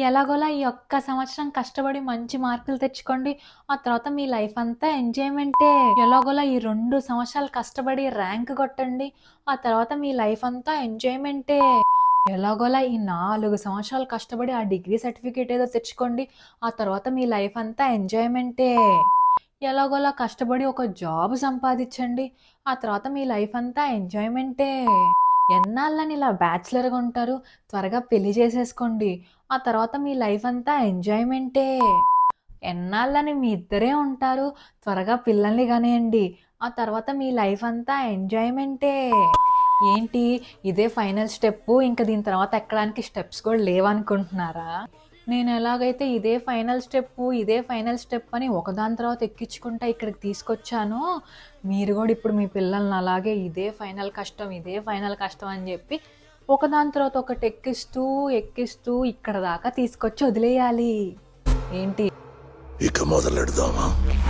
ఎలాగోలా ఈ ఒక్క సంవత్సరం కష్టపడి మంచి మార్కులు తెచ్చుకోండి. ఆ తర్వాత మీ లైఫ్ అంతా ఎంజాయ్‌మెంటే. ఎలాగోలా ఈ 2 సంవత్సరాలు కష్టపడి ర్యాంక్ కొట్టండి. ఆ తర్వాత మీ లైఫ్ అంతా ఎంజాయ్‌మెంటే. ఎలాగోలా ఈ 4 సంవత్సరాలు కష్టపడి ఆ డిగ్రీ సర్టిఫికేట్ ఏదో తెచ్చుకోండి. ఆ తర్వాత మీ లైఫ్ అంతా ఎంజాయ్‌మెంటే. ఎలాగోలా కష్టపడి ఒక జాబ్ సంపాదించండి. ఆ తర్వాత మీ లైఫ్ అంతా ఎంజాయ్‌మెంటే. ఎన్నాళ్ళని ఇలా బ్యాచిలర్‌గా ఉంటారు? త్వరగా పెళ్లి చేసేసుకోండి. ఆ తర్వాత మీ లైఫ్ అంతా ఎంజాయ్‌మెంటే. ఎన్నాళ్ళని మీ ఇద్దరే ఉంటారు? త్వరగా పిల్లల్ని కనేయండి. ఆ తర్వాత మీ లైఫ్ అంతా ఎంజాయ్‌మెంటే. ఏంటి ఇదే ఫైనల్ స్టెప్పు, ఇంక దీని తర్వాత ఎక్కడానికి స్టెప్స్ కూడా లేవనుకుంటున్నారా? నేను ఎలాగైతే ఇదే ఫైనల్ స్టెప్పు, ఇదే ఫైనల్ స్టెప్ అని ఒకదాని తర్వాత ఎక్కించుకుంటా ఇక్కడికి తీసుకొచ్చానో, మీరు గూడా ఇప్పుడు మీ పిల్లల్ని అలాగే ఇదే ఫైనల్ కష్టం, ఇదే ఫైనల్ కష్టం అని జెప్పి ఒకదాని తర్వాత ఒకటి ఎక్కిస్తూ, ఎక్కిస్తూ ఇక్కడ దాకా తీసుకొచ్చి వదిలేయాలి. ఏంటి? ఇక మొదలెడదామా?